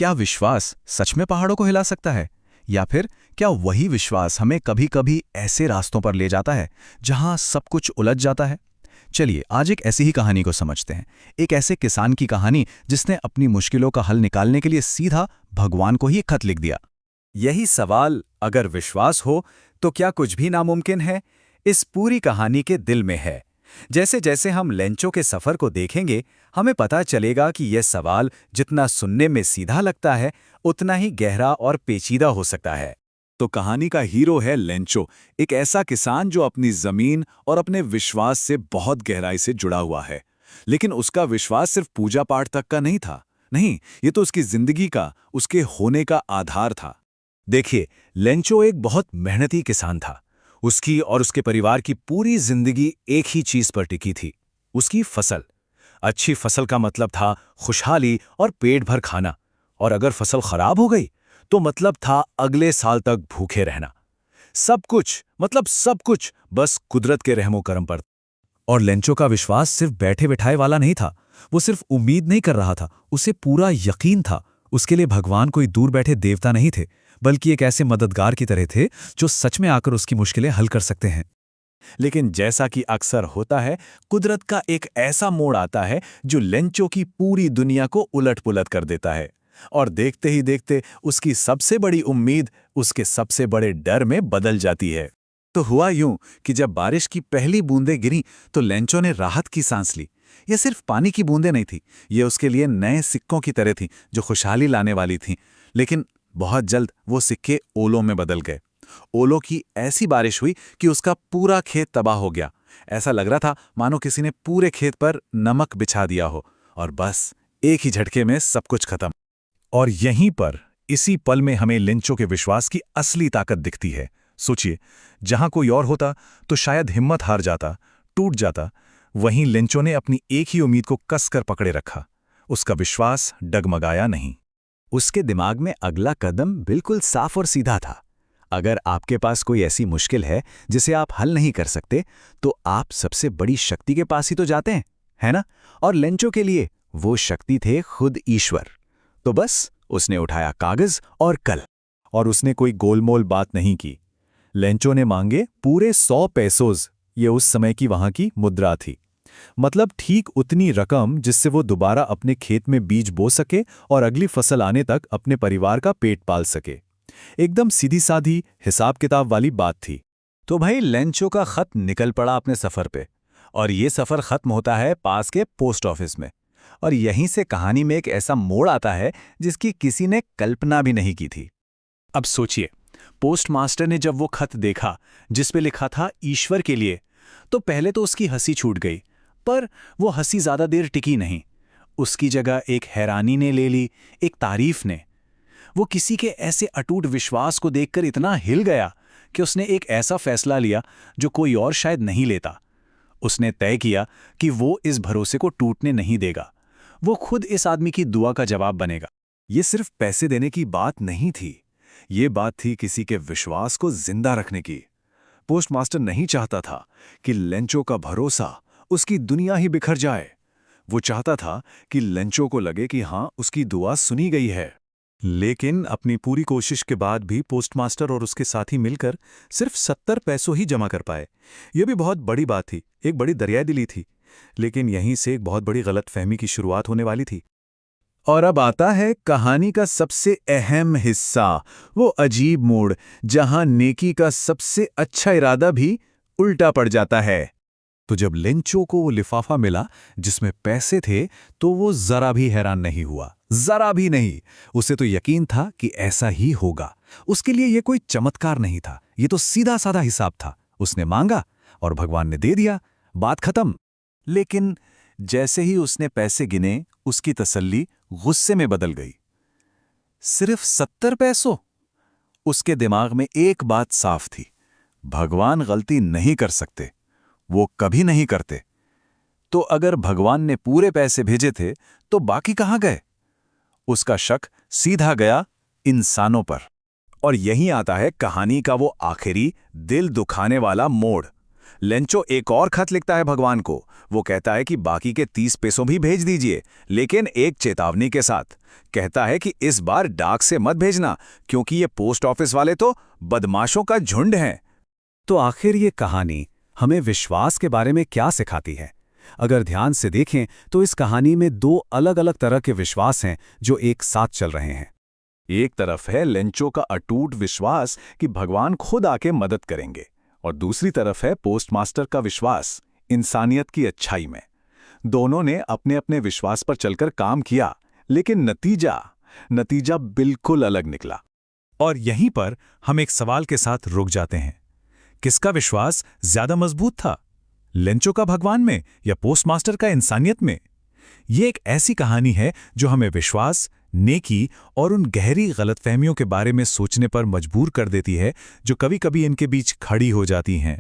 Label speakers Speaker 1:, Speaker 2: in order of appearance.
Speaker 1: क्या विश्वास सच में पहाड़ों को हिला सकता है? या फिर क्या वही विश्वास हमें कभी-कभी ऐसे रास्तों पर ले जाता है जहां सब कुछ उलझ जाता है? चलिए आज एक ऐसी ही कहानी को समझते हैं। एक ऐसे किसान की कहानी जिसने अपनी मुश्किलों का हल निकालने के लिए सीधा भगवान को ही एक खत लिख दिया।
Speaker 2: यही सवाल, अगर विश्वास हो तो क्या कुछ भी नामुमकिन है, इस पूरी कहानी के दिल में है। जैसे जैसे हम लेंचो के सफर को देखेंगे, हमें पता चलेगा कि यह सवाल जितना सुनने में सीधा लगता है, उतना ही गहरा और पेचीदा हो सकता है। तो कहानी का हीरो है लेंचो, एक ऐसा किसान जो अपनी जमीन और अपने विश्वास से बहुत गहराई से जुड़ा हुआ है। लेकिन उसका विश्वास सिर्फ पूजा पाठ तक का नहीं था। नहीं, ये तो उसकी जिंदगी का, उसके होने का आधार था। देखिए, लेंचो एक बहुत मेहनती किसान था। उसकी और उसके परिवार की पूरी जिंदगी एक ही चीज पर टिकी थी, उसकी फसल। अच्छी फसल का मतलब था खुशहाली और पेट भर खाना। और अगर फसल खराब हो गई तो मतलब था अगले साल तक भूखे रहना। सब कुछ, मतलब सब कुछ, बस कुदरत के रहमो करम पर। और लेंचो का विश्वास सिर्फ बैठे बिठाए वाला नहीं था। वो सिर्फ उम्मीद नहीं कर रहा था, उसे पूरा यकीन था। उसके लिए भगवान कोई दूर बैठे देवता नहीं थे, बल्कि एक ऐसे मददगार की तरह थे जो सच में आकर उसकी मुश्किलें हल कर सकते हैं। लेकिन जैसा कि अक्सर होता है, कुदरत का एक ऐसा मोड़ आता है जो लेंचो की पूरी दुनिया को उलट-पुलट कर देता है। और देखते ही देखते उसकी सबसे बड़ी उम्मीद उसके सबसे बड़े डर में बदल जाती है। तो हुआ यूं कि जब बारिश की पहली बूंदें गिरीं तो लेंचो ने राहत की सांस ली। ये सिर्फ पानी की बूंदें नहीं थी, ये उसके लिए नए सिक्कों की तरह थीं जो खुशहाली लाने वाली थीं। लेकिन बहुत जल्द वो सिक्के ओलों में बदल गए। ओलों की ऐसी बारिश हुई कि उसका पूरा खेत तबाह हो गया। ऐसा लग रहा था मानो किसी ने पूरे खेत पर नमक बिछा दिया हो, और बस एक ही झटके में सब कुछ खत्म। और यहीं पर, इसी पल में हमें लेंचो के विश्वास की असली ताकत दिखती है। सोचिए, जहां कोई और होता तो शायद हिम्मत हार जाता, टूट जाता। वहीं लेंचो ने अपनी एक ही उम्मीद को कसकर पकड़े रखा। उसका विश्वास डगमगाया नहीं। उसके दिमाग में अगला कदम बिल्कुल साफ और सीधा था। अगर आपके पास कोई ऐसी मुश्किल है जिसे आप हल नहीं कर सकते, तो आप सबसे बड़ी शक्ति के पास ही तो जाते हैं, है ना? और लेंचो के लिए वो शक्ति थे खुद ईश्वर। तो बस उसने उठाया कागज और कल, और उसने कोई गोलमोल बात नहीं की। लेंचो ने मांगे पूरे 100 पैसोज। ये उस समय की वहां की मुद्रा थी। मतलब ठीक उतनी रकम जिससे वो दोबारा अपने खेत में बीज बो सके और अगली फसल आने तक अपने परिवार का पेट पाल सके। एकदम सीधी साधी हिसाब किताब वाली बात थी। तो भाई लेंचो का खत निकल पड़ा अपने सफर पे, और ये सफर खत्म होता है पास के पोस्ट ऑफिस में। और यहीं से कहानी में एक ऐसा मोड़ आता है जिसकी किसी ने कल्पना भी नहीं की थी। अब सोचिए, पोस्टमास्टर ने जब वो खत देखा जिस पे लिखा था ईश्वर के लिए, तो पहले तो उसकी हंसी छूट गई। पर वो हंसी ज्यादा देर टिकी नहीं। उसकी जगह एक हैरानी ने ले ली, एक तारीफ ने। वो किसी के ऐसे अटूट विश्वास को देखकर इतना हिल गया कि उसने एक ऐसा फैसला लिया जो कोई और शायद नहीं लेता। उसने तय किया कि वो इस भरोसे को टूटने नहीं देगा। वो खुद इस आदमी की दुआ का जवाब बनेगा। ये सिर्फ पैसे देने की बात नहीं थी, ये बात थी किसी के विश्वास को जिंदा रखने की। पोस्टमास्टर नहीं चाहता था कि लेंचो का भरोसा, उसकी दुनिया ही बिखर जाए। वो चाहता था कि लेंचो को लगे कि हां, उसकी दुआ सुनी गई है। लेकिन अपनी पूरी कोशिश के बाद भी पोस्टमास्टर और उसके साथी मिलकर सिर्फ 70 पैसों ही जमा कर पाए। यह भी बहुत बड़ी बात थी, एक बड़ी दरियादिली थी। लेकिन यहीं से एक बहुत बड़ी गलतफहमी की शुरुआत होने वाली थी। और अब आता है कहानी का सबसे अहम हिस्सा, वो अजीब मोड़ जहां नेकी का सबसे अच्छा इरादा भी उल्टा पड़ जाता है। तो जब लेंचो को वो लिफाफा मिला जिसमें पैसे थे, तो वो जरा भी हैरान नहीं हुआ, जरा भी नहीं। उसे तो यकीन था कि ऐसा ही होगा। उसके लिए ये कोई चमत्कार नहीं था, ये तो सीधा साधा हिसाब था। उसने मांगा और भगवान ने दे दिया, बात खत्म। लेकिन जैसे ही उसने पैसे गिने, उसकी तसल्ली गुस्से में बदल गई। सिर्फ 70 पैसों? उसके दिमाग में एक बात साफ थी, भगवान गलती नहीं कर सकते, वो कभी नहीं करते। तो अगर भगवान ने पूरे पैसे भेजे थे तो बाकी कहां गए? उसका शक सीधा गया इंसानों पर। और यहीं आता है कहानी का वो आखिरी दिल दुखाने वाला मोड़।
Speaker 1: लेंचो एक और खत लिखता है भगवान को। वो कहता है कि बाकी के 30 पैसों भी भेज दीजिए, लेकिन एक चेतावनी के साथ। कहता है कि इस बार डाक से मत भेजना, क्योंकि ये पोस्ट ऑफिस वाले तो बदमाशों का झुंड हैं।
Speaker 2: तो आखिर ये कहानी हमें विश्वास के बारे में क्या सिखाती है? अगर ध्यान से देखें तो इस कहानी में दो अलग-अलग तरह के विश्वास हैं जो एक साथ चल रहे हैं।
Speaker 3: एक तरफ है लेंचो का अटूट विश्वास कि भगवान खुद आके मदद करेंगे, और दूसरी तरफ है पोस्टमास्टर का विश्वास इंसानियत की अच्छाई में। दोनों ने अपने अपने विश्वास पर चलकर काम किया, लेकिन नतीजा बिल्कुल अलग निकला।
Speaker 2: और यहीं पर हम एक सवाल के साथ रुक जाते हैं। किसका विश्वास ज्यादा मजबूत था, लेंचो का भगवान में या पोस्टमास्टर का इंसानियत में? ये एक ऐसी कहानी है जो हमें विश्वास, नेकी और उन गहरी गलतफहमियों के बारे में सोचने पर मजबूर कर देती है जो कभी-कभी इनके बीच खड़ी हो जाती हैं।